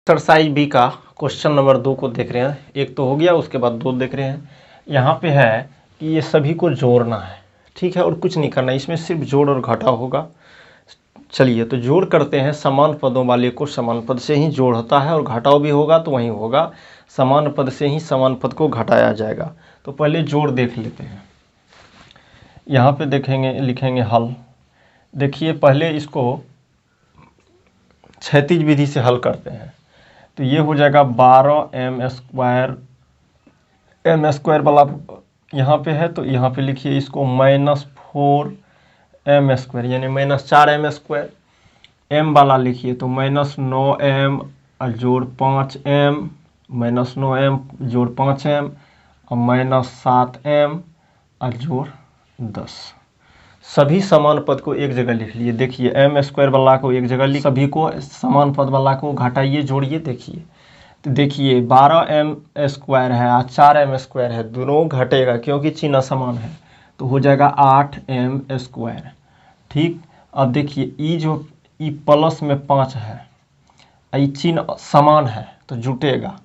Exercise B का question number 2 को देख रहे हैं। एक तो हो गया, उसके बाद 2 देख रहे हैं। यहाँ पे है कि ये सभी को जोड़ना है, ठीक है, और कुछ नहीं करना, इसमें सिर्फ जोड़ और घटाव होगा। चलिए तो जोड़ करते हैं। समान पदों वाले को समान पद से ही जोड़ होता है, और घटाव भी होगा तो वहीं होगा, समान पद से ही समान पद को घटाया जाएगा। तो पहले जोड़ देख लेते हैं। यहाँ पे देखेंगे, लिखेंगे हल। देखिए पहले इसको क्षैतिज विधि से हल करते हैं। तो ये हो जाएगा 12m² m² वाला यहाँ पे है, तो यहाँ पे लिखिए इसको -4m² यानी -4m²। m वाला लिखिए तो -9m जोड़ 5m, -9m जोड़ 5m और -7m जोड़ 10। सभी समान पद को एक जगह लिख लिए। देखिए m² वाला को एक जगह लिख, सभी को समान पद वाला को घटाइए, जोड़िए। देखिए तो देखिए 12m² है और 4m² है, दोनों घटेगा क्योंकि चिन्ह समान है, तो हो जाएगा 8m²। ठीक, अब देखिए ई प्लस में 5 है, ई चिन्ह समान है तो जुटेगा।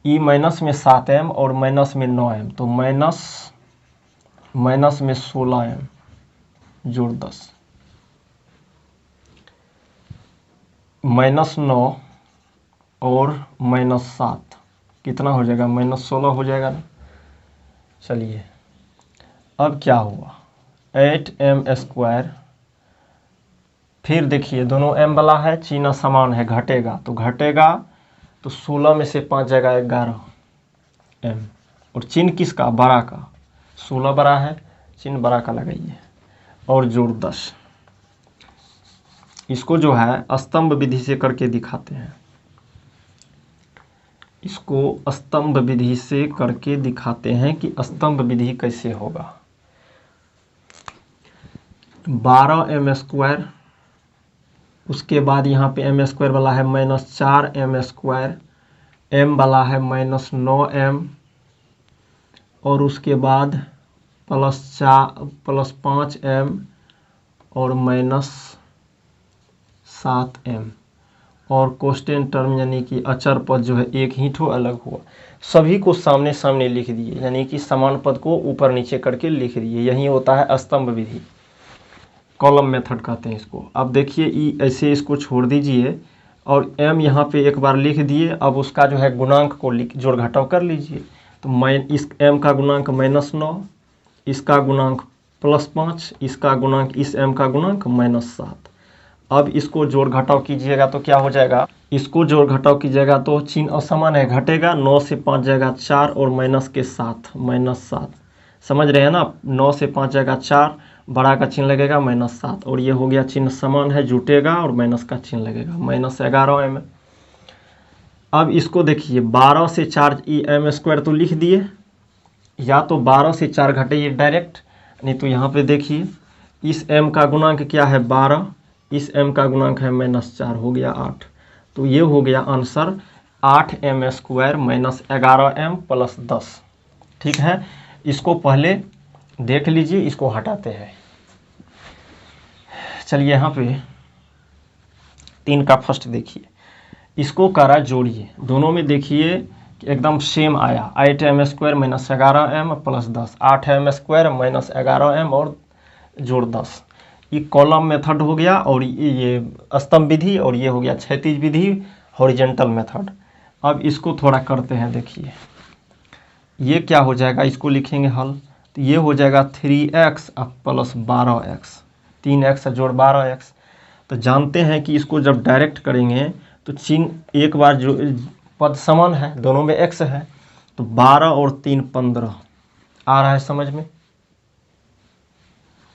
ई माइनस में 7m और माइनस में 9m, तो माइनस में 16m जोड़ 10, -9 और -7 कितना हो जाएगा, -16 हो जाएगा ना। चलिए अब क्या हुआ, 8m²। फिर देखिए दोनों m वाला है, चिन्ह समान है, घटेगा तो 16 में से 5 जाएगा 11m, और चिन्ह किसका, बड़ा का, 16 बड़ा है, चिन्ह बड़ा का लगाइए और जोड़ 10। इसको जो है स्तंभ विधि से करके दिखाते हैं। इसको स्तंभ विधि से करके दिखाते हैं कि स्तंभ विधि कैसे होगा। 12m², उसके बाद यहाँ पे m² वाला है -4m², m वाला है -9m, और उसके बाद +5m और -7m, और कांस्टेंट टर्म यानी कि अचर पद जो है एक ही ठो अलग हुआ। सभी को सामने सामने लिख दिए, यानी कि समान पद को ऊपर नीचे करके लिख दिए। यही होता है स्तंभ विधि, कॉलम मेथड कहते हैं इसको। अब देखिए ई ऐसे इसको छोड़ दीजिए और m यहाँ पे एक बार लिख दिए। अब उसका जो है गुणांक को जोड़ घटाव कर लीजिए। तो इस m का गुणांक -9, इसका गुणांक +5, इसका गुणांक, इस m का गुणांक -7। अब इसको जोड़ घटाव कीजिएगा तो क्या हो जाएगा, इसको जोड़ घटाव कीजिएगा तो चिन्ह असमान है, घटेगा। 9 से 5 जाएगा 4 और माइनस के साथ -7, समझ रहे हैं ना। 9 से 5 जाएगा 4, बड़ा का चिन्ह लगेगा -7, और ये हो गया चिन्ह समान है, जुटेगा और माइनस का चिन्ह लगेगा, -11m। अब इसको देखिए 12 से 4 m² तो लिख दिए, या तो 12 से 4 घटाइए डायरेक्ट, नहीं तो यहाँ पे देखिए इस m का गुणांक क्या है 12, इस m का गुणांक है -4, हो गया 8। तो ये हो गया आंसर 8m² -11m + 10। ठीक है, इसको पहले देख लीजिए, इसको हटाते हैं। चलिए यहाँ पे 3 का फर्स्ट देखिए, इसको करा जोड़िए, दोनों में देखिए कि एकदम सेम आया। 8m² -11m + 10, 8m² -11m और जोड़ 10। ये कॉलम मेथड हो गया, और ये स्तंभ विधि, और ये हो गया क्षैतिज विधि, हॉरिजॉन्टल मेथड। अब इसको थोड़ा करते हैं। देखिए ये क्या हो जाएगा, इसको लिखेंगे हल, तो ये हो जाएगा 3x + 12x, 3x जोड़ 12x। तो जानते हैं कि इसको जब डायरेक्ट करेंगे तो चिन्ह एक बार जो पद समान है, दोनों में x है, तो 12 और 3 15 आ रहा है समझ में।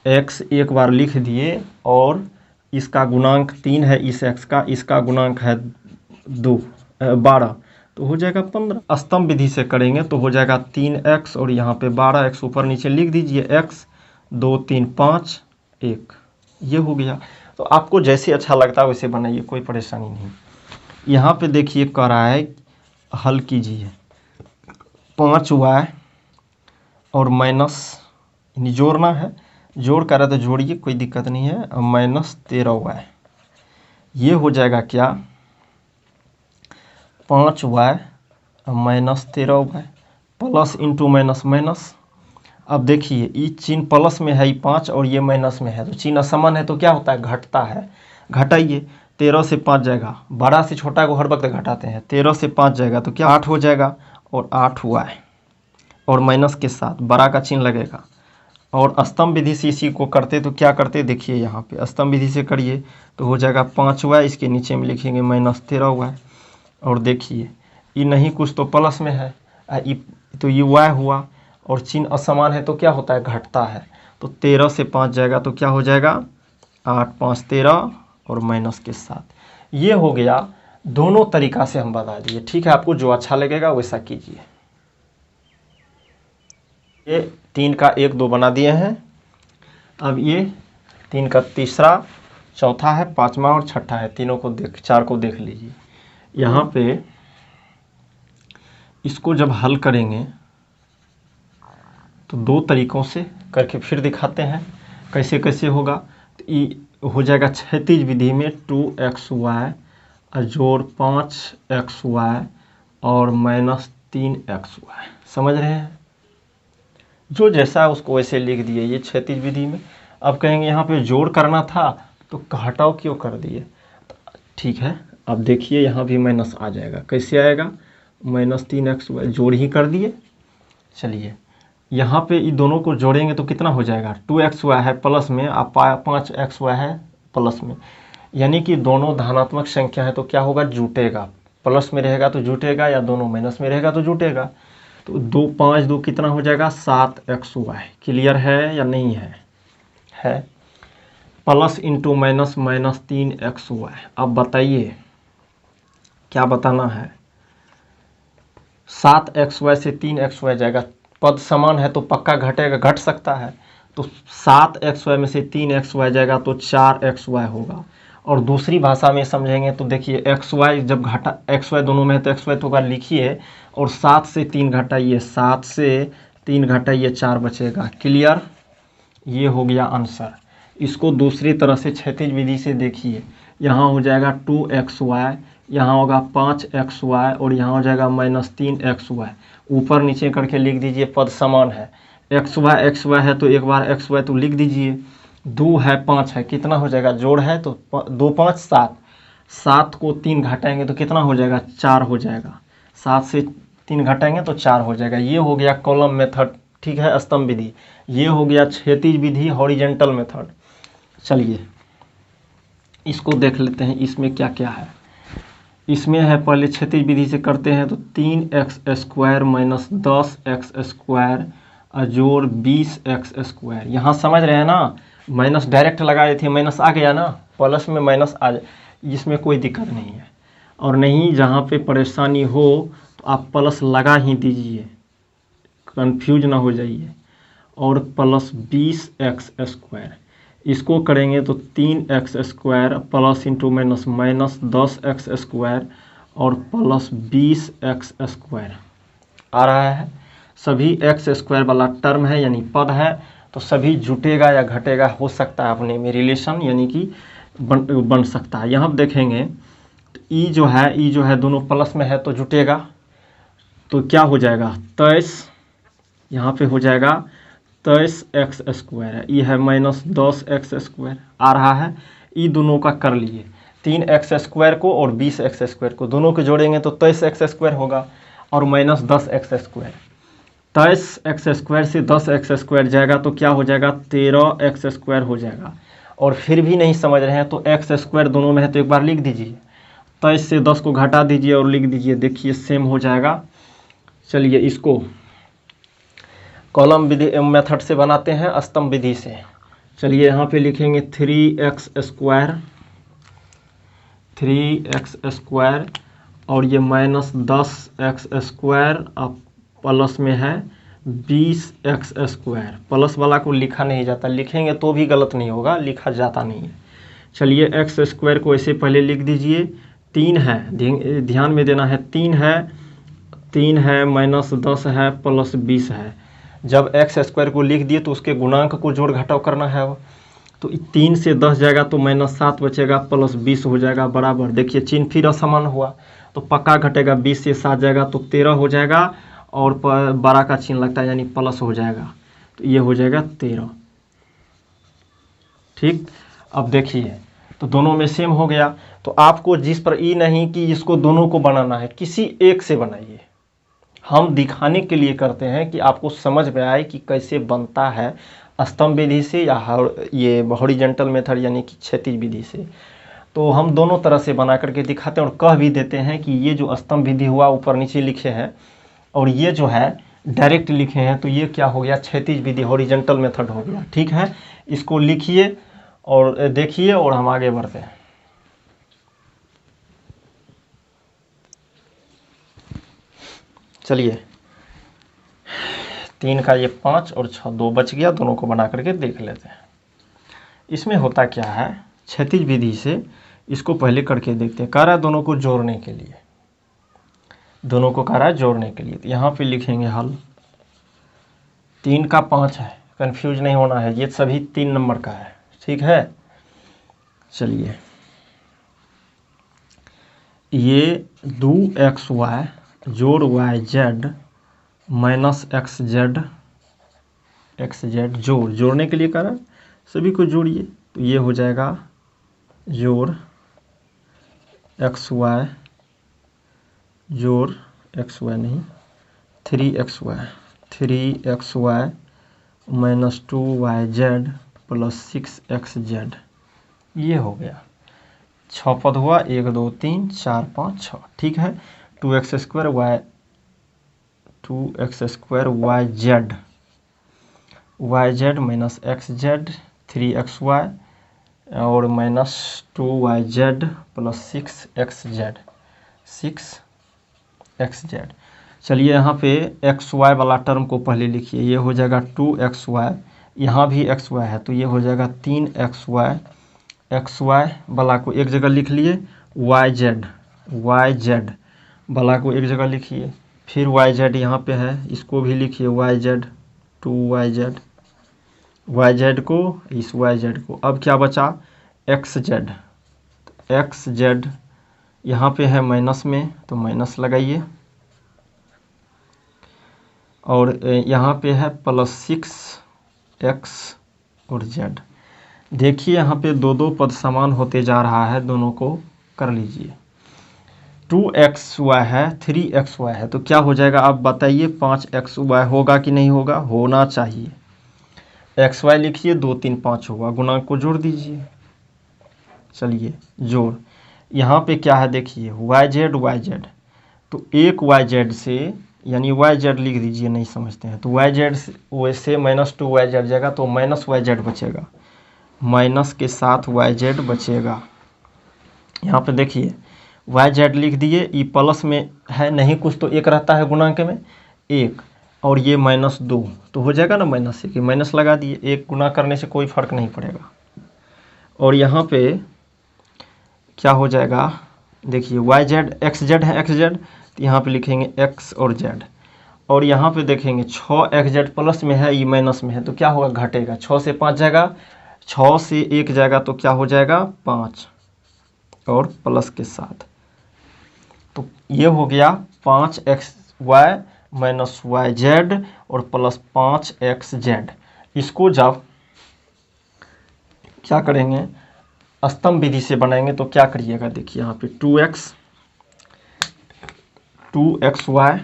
x एक बार लिख दिए, और इसका गुणांक 3 है इस x का, इसका गुणांक है 12, तो हो जाएगा 15। स्तंभ विधि से करेंगे तो हो जाएगा 3x और यहाँ पे 12x, ऊपर नीचे लिख दीजिए, x 2 3 5 1, ये हो गया। तो आपको जैसे अच्छा लगता है वैसे बनाइए, कोई परेशानी नहीं। यहाँ पे देखिए कह रहा है हल कीजिए, 5y और माइनस जोड़ना है, जोड़ कर रहा तो जोड़िए, कोई दिक्कत नहीं है, -13y। ये हो जाएगा क्या, 5y minus 13y plus into minus minus. अब देखिए ये चिन्ह प्लस में है, ये 5 और ये माइनस में है, तो चिन्ह असमान है तो क्या होता है, घटता है। घटाइए, 13 से 5 जाएगा, बड़ा से छोटा को हर वक्त घटाते हैं, 13 से 5 जाएगा तो क्या 8 हो जाएगा, और 8y और माइनस के साथ बड़ा का चिन्ह लगेगा। और स्तंभ विधि से इसी को करते तो क्या करते, देखिए यहाँ पे स्तंभ विधि से करिए तो हो जाएगा 5y, इसके नीचे में लिखेंगे माइनस 13y। और देखिए ये नहीं कुछ तो प्लस में है, तो ये y हुआ, और चिन्ह असमान है तो क्या होता है, घटता है। तो 13 से 5 जाएगा तो क्या हो जाएगा, 8 5 13 और माइनस के साथ। ये हो गया, दोनों तरीका से हम बता दिए। ठीक है, आपको जो अच्छा लगेगा वैसा कीजिए। ये 3 का 1 2 बना दिए हैं। अब ये 3 का तीसरा, चौथा है, पांचवा और छठा है, तीनों को चार को देख लीजिए। यहाँ पे इसको जब हल करेंगे तो 2 तरीकों से करके फिर दिखाते हैं कैसे कैसे होगा। तो ये हो जाएगा क्षैतिज विधि में 2xy जोड़ 5xy और माइनस 3xy। समझ रहे हैं, जो जैसा है उसको वैसे लिख दिए, ये क्षैतिज विधि में। अब कहेंगे यहाँ पे जोड़ करना था तो घटाव क्यों कर दिए, ठीक है। अब देखिए यहाँ भी माइनस आ जाएगा, कैसे आएगा, माइनस 3xy जोड़ ही कर दिए। चलिए यहाँ पे ये दोनों को जोड़ेंगे तो कितना हो जाएगा, 2xy है प्लस में, आप 5xy है प्लस में, यानी कि दोनों धनात्मक संख्या है तो क्या होगा, जुटेगा। प्लस में रहेगा तो जुटेगा, या दोनों माइनस में रहेगा तो जुटेगा। तो 2 5 2 कितना हो जाएगा, 7xy। क्लियर है या नहीं है। Plus into minus minus 3xy। अब बताइए क्या बताना है, 7xy से 3xy जाएगा, पद समान है तो पक्का घटेगा, घट सकता है। तो 7xy में से 3xy जाएगा तो 4xy होगा। और दूसरी भाषा में समझेंगे तो देखिए xy जब घटा, xy दोनों में है तो xy तो बार लिखिए, और 7 से 3 घटाइए, 7 से 3 घटाइए, 4 बचेगा। क्लियर, ये हो गया आंसर। इसको दूसरी तरह से क्षैतिज विधि से देखिए, यहाँ हो जाएगा 2xy, यहाँ होगा 5xy और यहाँ हो जाएगा माइनस 3xy। ऊपर नीचे करके लिख दीजिए, पद समान है, xy है तो एक बार xy तो लिख दीजिए, 2 है 5 है, कितना हो जाएगा, जोड़ है तो 2 5 7, 7 को 3 घटाएंगे तो कितना हो जाएगा, 4 हो जाएगा। 7 से 3 घटाएंगे तो 4 हो जाएगा। ये हो गया कॉलम मेथड, ठीक है, स्तंभ विधि। ये हो गया क्षैतिज विधि, हॉरिजेंटल मेथड। चलिए इसको देख लेते हैं, इसमें क्या क्या है। इसमें है, पहले क्षैतिज विधि से करते हैं तो 3x² माइनस 10x² जोड़ 20x²। यहाँ समझ रहे हैं ना, माइनस डायरेक्ट लगाए थे, माइनस आ गया ना, प्लस में माइनस आ जाए, इसमें कोई दिक्कत नहीं है। और नहीं, जहाँ पे परेशानी हो तो आप प्लस लगा ही दीजिए, कंफ्यूज ना हो जाइए। और प्लस 20x², इसको करेंगे तो 3x² plus into minus minus 10x² और प्लस 20x² आ रहा है। सभी x² वाला टर्म है यानी पद है, तो सभी जुटेगा या घटेगा हो सकता है अपने में रिलेशन, यानी कि बन सकता है। यहाँ देखेंगे तो ई जो है दोनों प्लस में है तो जुटेगा, तो क्या हो जाएगा 23, यहाँ पे हो जाएगा 23x² है, ये है माइनस 10x² आ रहा है। ये दोनों का कर लिए, 3x² को और 20x² को दोनों को जोड़ेंगे तो 23x² होगा और माइनस 10x²। 23x² से 10x² जाएगा तो क्या हो जाएगा, 13x² हो जाएगा। और फिर भी नहीं समझ रहे हैं तो x² दोनों में है तो एक बार लिख दीजिए, 23 से 10 को घटा दीजिए और लिख दीजिए, देखिए सेम हो जाएगा। चलिए इसको कॉलम विधि मेथड से बनाते हैं, स्तंभ विधि से। चलिए यहाँ पे लिखेंगे 3x² और ये माइनस 10x² अब प्लस में है 20x²। प्लस वाला को लिखा नहीं जाता, लिखेंगे तो भी गलत नहीं होगा, लिखा जाता नहीं है। चलिए x² को ऐसे पहले लिख दीजिए, 3 है, ध्यान में देना है, 3 है माइनस 10 है प्लस 20 है। जब x² को लिख दिए तो उसके गुणांक को जोड़ घटाव करना है, तो 3 से 10 जाएगा तो माइनस 7 बचेगा प्लस 20 हो जाएगा बराबर। देखिए चिन्ह फिर असमान हुआ, तो पक्का घटेगा, 20 से 7 जाएगा तो 13 हो जाएगा, और 12 का चिन्ह लगता है यानी प्लस हो जाएगा, तो ये हो जाएगा 13। ठीक, अब देखिए तो दोनों में सेम हो गया। तो आपको जिस पर ई नहीं कि इसको दोनों को बनाना है, किसी एक से बनाइए। हम दिखाने के लिए करते हैं कि आपको समझ में आए कि कैसे बनता है स्तंभ विधि से या ये हॉरिजॉन्टल मेथड यानी कि क्षैतिज विधि से। तो हम दोनों तरह से बना करके दिखाते हैं और कह भी देते हैं कि ये जो स्तंभ विधि हुआ ऊपर नीचे लिखे हैं, और ये जो है डायरेक्ट लिखे हैं, तो ये क्या हो गया, क्षैतिज विधि हॉरिजॉन्टल मेथड हो गया। ठीक है, इसको लिखिए और देखिए और हम आगे बढ़ते हैं। चलिए 3 का ये 5 और 6 2 बच गया, दोनों को बना करके देख लेते हैं। इसमें होता क्या है, क्षैतिज विधि से इसको पहले करके देखते हैं। कह रहा है दोनों को जोड़ने के लिए, दोनों को कह रहा है जोड़ने के लिए, तो यहाँ पे लिखेंगे हल। 3 का 5 है, कंफ्यूज नहीं होना है, ये सभी 3 नंबर का है। ठीक है, चलिए ये 2xy जोड़ yz माइनस xz जोड़ने के लिए कह रहा है, सभी को जोड़िए, तो ये हो जाएगा जोड़ xy जोड़ xy नहीं 3xy minus 2yz plus 6xz, ये हो गया। 6 पद हुआ, 1 2 3 4 5 6। ठीक है, 2x square yz minus xz 3xy और माइनस 2yz प्लस 6xz। चलिए यहाँ पे xy वाला टर्म को पहले लिखिए, ये हो जाएगा 2xy, यहाँ भी xy है तो ये हो जाएगा 3xy। xy वाला को एक जगह लिख लिए, yz वाला को एक जगह लिखिए, फिर yz यहाँ पे है, इसको भी लिखिए yz 2yz को इस yz को। अब क्या बचा, xz यहाँ पे है माइनस में तो माइनस लगाइए, और यहाँ पे है प्लस 6x और z। देखिए यहाँ पे दो पद समान होते जा रहा है, दोनों को कर लीजिए। 2xy है 3xy है, तो क्या हो जाएगा आप बताइए, 5xy होगा कि नहीं होगा, होना चाहिए। xy लिखिए 2 3 5 होगा, गुणांक को जोड़ दीजिए। चलिए जोड़, यहाँ पे क्या है देखिए yz, तो एक yz से यानी yz लिख दीजिए, नहीं समझते हैं तो yz से माइनस 2yz जाएगा तो माइनस yz बचेगा, माइनस के साथ yz बचेगा। यहाँ पे देखिए yz लिख दिए, ई प्लस में है नहीं कुछ तो एक रहता है गुणांक में 1, और ये माइनस 2 तो हो जाएगा ना माइनस 1, माइनस लगा दिए, एक गुना करने से कोई फर्क नहीं पड़ेगा। और यहाँ पे क्या हो जाएगा देखिए yz xz है xz, तो यहाँ पे लिखेंगे x और z, और यहाँ पे देखेंगे 6xz प्लस में है, ये माइनस में है, तो क्या होगा घटेगा, 6 से 5 जाएगा, 6 से 1 जाएगा तो क्या हो जाएगा 5 और प्लस के साथ, तो ये हो गया 5xy माइनस yz और प्लस 5xz। इसको जब क्या करेंगे स्तंभ विधि से बनाएंगे तो क्या करिएगा देखिए, यहाँ पे 2xy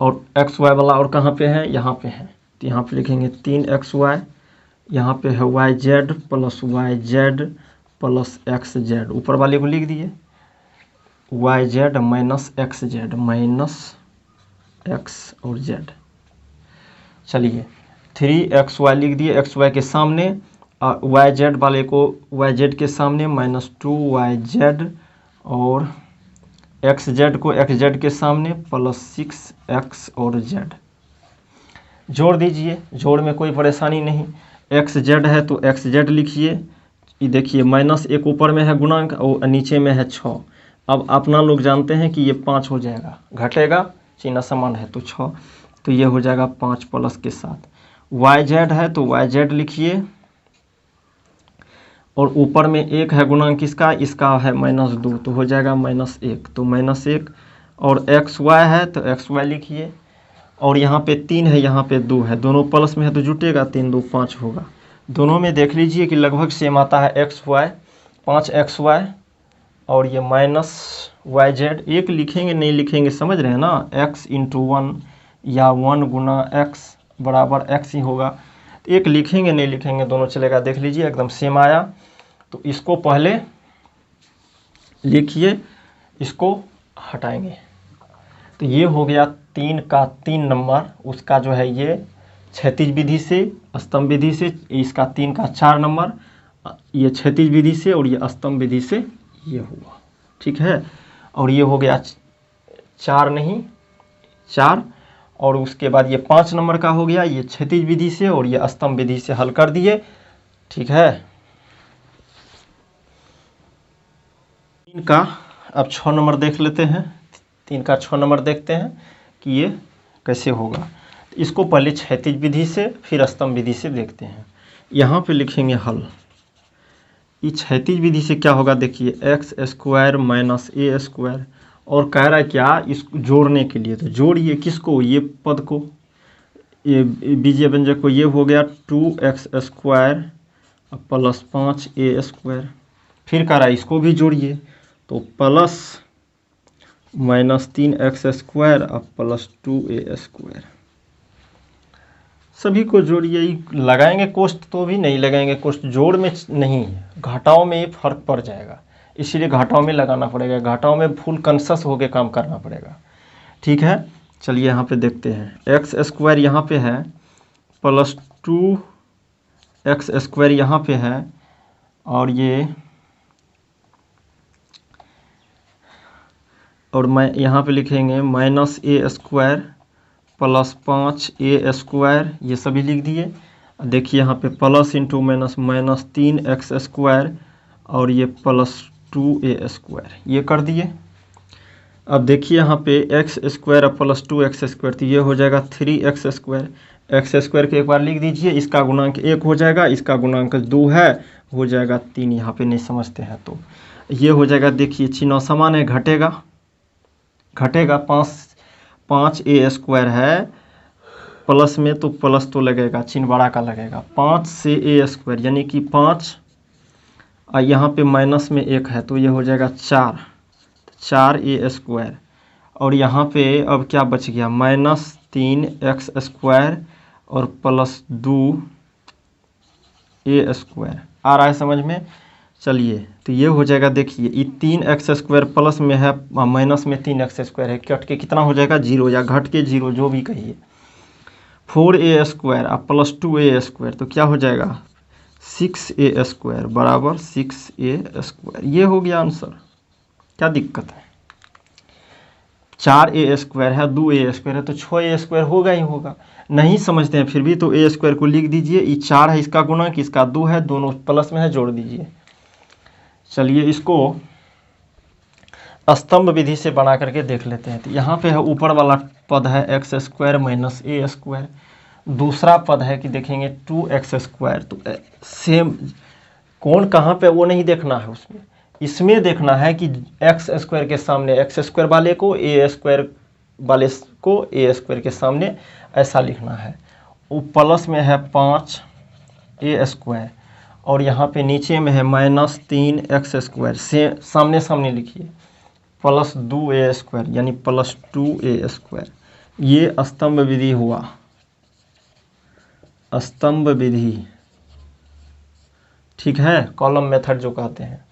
और xy वाला और कहाँ पे है, यहाँ पे है, तो यहाँ पे लिखेंगे 3xy, यहाँ पे है yz प्लस xz, ऊपर वाले को लिख दिए yz minus xz minus x और z। चलिए 3xy लिख दिए xy के सामने, और yz वाले को yz के सामने माइनस 2yz और xz को xz के सामने प्लस 6x और z। जोड़ दीजिए, जोड़ में कोई परेशानी नहीं, xz है तो xz लिखिए, ये देखिए माइनस 1 ऊपर में है गुणांक और नीचे में है 6। अब अपना लोग जानते हैं कि ये 5 हो जाएगा, घटेगा चिन्ह समान है तो 6, तो ये हो जाएगा 5 प्लस के साथ। yz है तो yz लिखिए, और ऊपर में 1 है गुणांक इसका, इसका है -2, तो हो जाएगा -1, तो -1। और xy है तो xy लिखिए, और यहाँ पे 3 है, यहाँ पे 2 है, दोनों प्लस में है तो जुटेगा, 3 2 5 होगा। दोनों में देख लीजिए कि लगभग सेम आता है xy, 5xy, और ये -yz। एक लिखेंगे नहीं लिखेंगे, समझ रहे हैं ना, x × 1 या 1 गुना x बराबर x ही होगा। एक लिखेंगे नहीं लिखेंगे, दोनों चलेगा। देख लीजिए एकदम सेम आया, तो इसको पहले लिखिए, इसको हटाएंगे, तो ये हो गया 3 का 3 नंबर, उसका जो है ये क्षैतिज विधि से, स्तंभ विधि से, इसका 3 का 4 नंबर, ये क्षैतिज विधि से, और ये स्तंभ विधि से ये हुआ, ठीक है। और ये हो गया 4 नहीं 4, और उसके बाद ये 5 नंबर का हो गया, ये क्षैतिज विधि से और ये स्तंभ विधि से हल कर दिए, ठीक है। 3 का अब 6 नंबर देख लेते हैं, 3 का 6 नंबर देखते हैं कि ये कैसे होगा। इसको पहले क्षैतिज विधि से फिर स्तंभ विधि से देखते हैं। यहाँ पे लिखेंगे हल। ये क्षैतिज विधि से क्या होगा, देखिए x² - a², और कह रहा है क्या, इसको जोड़ने के लिए, तो जोड़िए किसको, ये पद को, ये बीजीय व्यंजक को। ये हो गया 2x² + 5a²। फिर कह रहा है इसको भी जोड़िए, तो प्लस -3x² + 2a²। सभी को जोड़िए, लगाएंगे कोष्ठ तो भी नहीं लगाएंगे कोष्ठ, जोड़ में नहीं, घटाओ में फर्क पड़ जाएगा, इसीलिए घटाओ में लगाना पड़ेगा। घटाओ में फुल कॉन्शस होकर काम करना पड़ेगा, ठीक है। चलिए यहाँ पे देखते हैं, x² यहाँ पे है, + 2x² यहाँ पे है, और ये, और मैं यहाँ पे लिखेंगे -a² + 5a², ये सभी लिख दिए। देखिए यहाँ पे प्लस × -3x², और ये +2a², ये कर दिए। अब देखिए यहाँ पे x² + 2x², तो ये हो जाएगा 3x²। x² के एक बार लिख दीजिए, इसका गुणांक 1 हो जाएगा, इसका गुणांक 2 है, हो जाएगा 3। यहाँ पे नहीं समझते हैं तो ये हो जाएगा, देखिए चिन्ह समान है, घटेगा 5a² है, प्लस में तो प्लस तो लगेगा, चिन्ह बड़ा का लगेगा, 5 से a² यानी कि 5, और यहाँ पे माइनस में 1 है, तो ये हो जाएगा 4a²। और यहाँ पे अब क्या बच गया, -3x² और +2a²। आ रहा है समझ में। चलिए तो ये हो जाएगा, देखिए ये 3x² प्लस में है, माइनस में 3x² है, कट के कितना हो जाएगा, 0, या घट के 0, जो भी कहिए। 4a² + 2a², तो क्या हो जाएगा, 6a² बराबर 6a²। ये हो गया आंसर, क्या दिक्कत है। 4a² है, 2a² है, तो 6a² होगा ही होगा। नहीं समझते हैं फिर भी तो a² को लिख दीजिए, ये 4 है इसका गुणांक, इसका 2 है, दोनों प्लस में है, जोड़ दीजिए। चलिए इसको स्तंभ विधि से बना करके देख लेते हैं। तो यहाँ पे है, ऊपर वाला पद है x² - a², दूसरा पद है कि देखेंगे 2x², तो सेम कौन कहाँ पे वो नहीं देखना है उसमें, इसमें देखना है कि x² के सामने x² वाले को, a² वाले को a² के सामने ऐसा लिखना है। वो प्लस में है 5a², और यहाँ पे नीचे में है -3x², से सामने सामने लिखिए, +2a² यानी +2a²। ये स्तंभ विधि हुआ, स्तंभ विधि, ठीक है, कॉलम मेथड जो कहते हैं।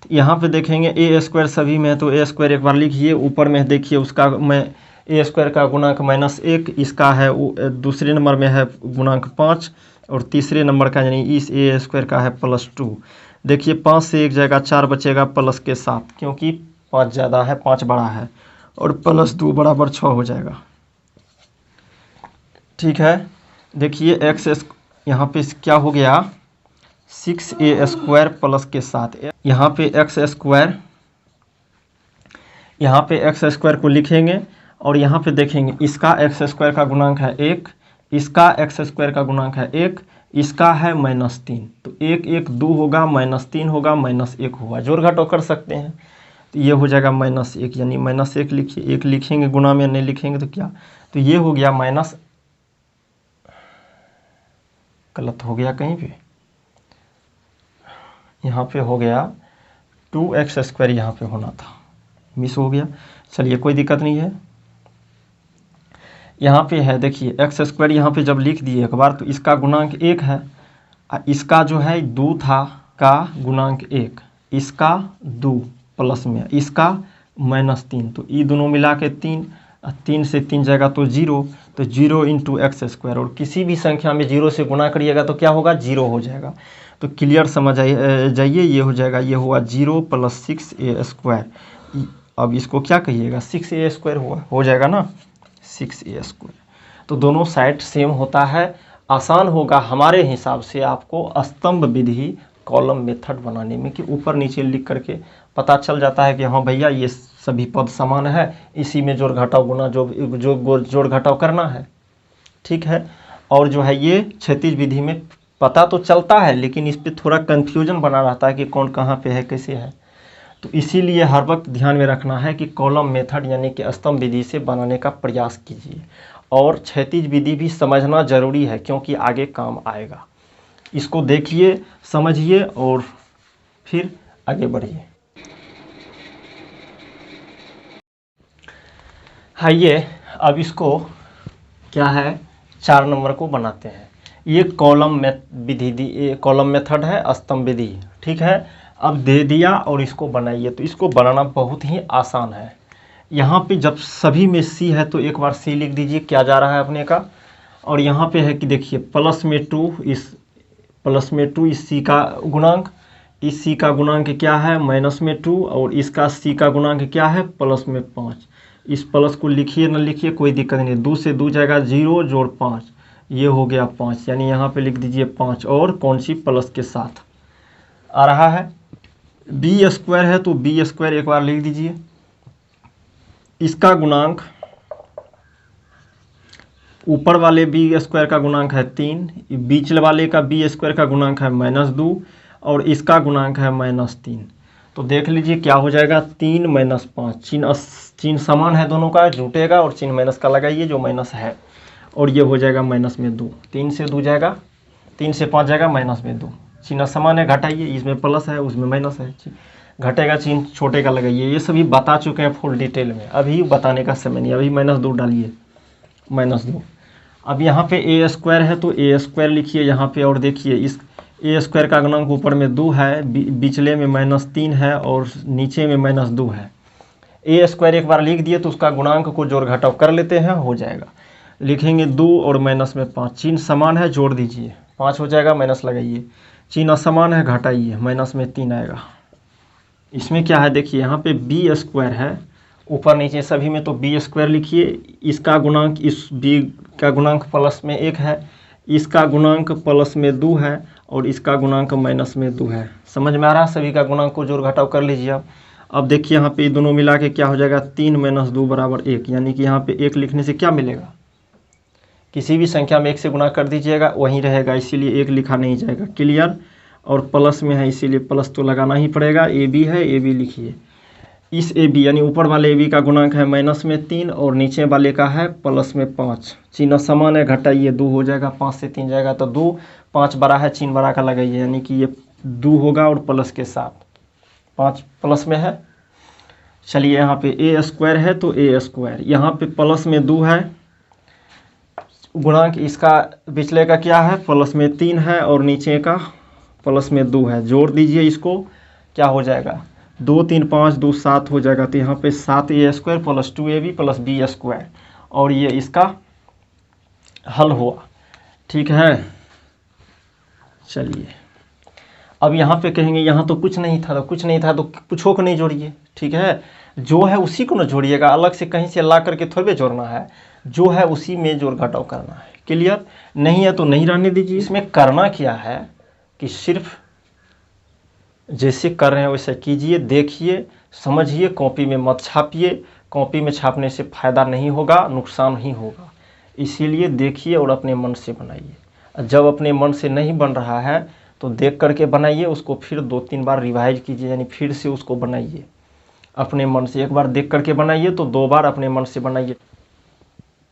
तो यहाँ पे देखेंगे a² सभी में, तो a² एक बार लिखिए, ऊपर में देखिए उसका मैं a² का गुणांक -1, इसका है दूसरे नंबर में है गुणांक 5, और तीसरे नंबर का यानी इस a² का है +2। देखिए 5 से 1 जाएगा, 4 बचेगा प्लस के साथ, क्योंकि 5 ज़्यादा है, 5 बड़ा है, और +2 बराबर 6 हो जाएगा, ठीक है। देखिए x यहाँ पे क्या हो गया, 6a² प्लस के साथ, यहाँ पे x², यहाँ पे x² को लिखेंगे, और यहाँ पे देखेंगे इसका x² का गुणांक है 1, इसका x² का गुणांक है 1, इसका है -3, तो 1 1 2 होगा, -3 होगा, -1 हुआ, जोड़ घटाव कर सकते हैं। तो ये हो जाएगा -1, यानी -1 लिखिए, 1 लिखेंगे गुना में, नहीं लिखेंगे तो क्या, तो ये हो गया माइनस, गलत हो गया कहीं पे, यहाँ पे हो गया 2x², यहाँ पे होना था, मिस हो गया। चलिए कोई दिक्कत नहीं है, यहाँ पे है देखिए x², यहाँ पे जब लिख दिए एक बार तो इसका गुणांक 1 है, इसका जो है 2 था का गुणांक 1, इसका 2 प्लस में इसका -3, तो ये दोनों मिला के 3, 3 से 3 जाएगा तो 0, तो 0 इंटू x², और किसी भी संख्या में 0 से गुना करिएगा तो क्या होगा, 0 हो जाएगा। तो क्लियर समझ जाइए, ये हो जाएगा, ये हुआ 0 + 6a², अब इसको क्या कहिएगा, 6a² हुआ, हो जाएगा ना 6a²। तो दोनों साइड सेम होता है, आसान होगा हमारे हिसाब से आपको स्तंभ विधि कॉलम मेथड बनाने में, कि ऊपर नीचे लिख करके पता चल जाता है कि हाँ भैया ये सभी पद समान है, इसी में जोड़ घटाव गुना जोड़ घटाव करना है, ठीक है। और जो है ये क्षैतिज विधि में पता तो चलता है, लेकिन इस पर थोड़ा कन्फ्यूजन बना रहता है कि कौन कहाँ पे है, कैसे है। तो इसीलिए हर वक्त ध्यान में रखना है कि कॉलम मेथड यानी कि स्तंभ विधि से बनाने का प्रयास कीजिए, और क्षैतिज विधि भी समझना जरूरी है, क्योंकि आगे काम आएगा। इसको देखिए, समझिए और फिर आगे बढ़िए। आइए अब इसको क्या है, 4 नंबर को बनाते हैं। ये कॉलम विधि, कॉलम मेथड है, स्तंभ विधि, ठीक है। अब दे दिया और इसको बनाइए, तो इसको बनाना बहुत ही आसान है। यहाँ पे जब सभी में सी है तो एक बार सी लिख दीजिए, क्या जा रहा है अपने का। और यहाँ पे है कि देखिए प्लस में 2 इस सी का गुणांक, इस सी का गुणांक क्या है -2, और इसका सी का गुणांक क्या है +5। इस प्लस को लिखिए न लिखिए कोई दिक्कत नहीं, 2 से 2 जाएगा 0 जोड़ 5, ये हो गया 5, यानी यहाँ पे लिख दीजिए 5, और कौन सी प्लस के साथ आ रहा है, b² है तो b² एक बार लिख दीजिए। इसका गुणांक ऊपर वाले b² का गुणांक है 3, बीच वाले का b² का गुणांक है -2, और इसका गुणांक है -3। तो देख लीजिए क्या हो जाएगा, 3 - 5, चिन्ह समान है दोनों का, जुटेगा और चिन्ह माइनस का लगाइए जो माइनस है, और ये हो जाएगा -2, 3 से 2 जाएगा, 3 से 5 जाएगा -2, चिन्ह समान है, घटाइए, इसमें प्लस है उसमें माइनस है, घटेगा चिन्ह छोटे का लगाइए। ये सभी बता चुके हैं फुल डिटेल में, अभी बताने का समय नहीं, अभी -2 डालिए, -2। अब यहाँ पे a² है तो a² लिखिए यहाँ पे, और देखिए इस a² का गुणांक ऊपर में 2 है, बीचले में -3 है और नीचे में -2 है। a² एक बार लिख दिए तो उसका गुणांक को जोड़ घटाव कर लेते हैं, हो जाएगा। लिखेंगे 2 और -5, चिन्ह समान है, जोड़ दीजिए, 5 हो जाएगा, माइनस लगाइए, चिन्ह असमान है, घटाइए, -3 आएगा। इसमें क्या है देखिए, यहाँ पे b² है, ऊपर नीचे सभी में, तो b² लिखिए। इसका गुणांक इस b का गुणांक प्लस में 1 है, इसका गुणांक प्लस में 2 है, और इसका गुणांक -2 है। समझ में आ रहा है, सभी का गुणांक को जोड़ घटाव कर लीजिए आप। अब देखिए यहाँ पे दोनों मिला के क्या हो जाएगा, 3 - 2 = 1, यानी कि यहाँ पे 1 लिखने से क्या मिलेगा, किसी भी संख्या में 1 से गुणा कर दीजिएगा वहीं रहेगा, इसीलिए 1 लिखा नहीं जाएगा, क्लियर। और प्लस में है इसीलिए प्लस तो लगाना ही पड़ेगा, AB है, AB लिखिए। इस AB यानी ऊपर वाले AB का गुणांक है -3 और नीचे वाले का है +5, चिन्ह समान है, घटाइए, 2 हो जाएगा, 5 से 3 जाएगा तो 2, 5 बड़ा है, चिन्ह बड़ा का लगाइए, यानी कि ये 2 होगा और प्लस के साथ 5 प्लस में है। चलिए यहाँ पे a² है तो a², यहाँ पे प्लस में 2 है, गुणांक इसका पिछले का क्या है प्लस में 3 है और नीचे का प्लस में 2 है, जोड़ दीजिए इसको, क्या हो जाएगा, 2 3 5 2 7 हो जाएगा। तो यहाँ पे 7a² + 2ab + b², और ये इसका हल हुआ, ठीक है। चलिए अब यहाँ पे कहेंगे यहाँ तो कुछ नहीं था, तो कुछ नहीं था तो कुछों को नहीं जोड़िए, ठीक है, जो है उसी को ना जोड़िएगा, अलग से कहीं से ला करके थोड़े जोड़ना है, जो है उसी में जोड़ घटाव करना है, क्लियर। नहीं है तो नहीं रहने दीजिए। इसमें करना क्या है कि सिर्फ जैसे कर रहे हैं वैसे कीजिए, देखिए, समझिए, कॉपी में मत छापिए, कॉपी में छापने से फ़ायदा नहीं होगा, नुकसान ही होगा, इसीलिए देखिए और अपने मन से बनाइए। जब अपने मन से नहीं बन रहा है तो देख करके बनाइए, उसको फिर 2-3 बार रिवाइज कीजिए, यानी फिर से उसको बनाइए अपने मन से। एक बार देख करके बनाइए तो 2 बार अपने मन से बनाइए।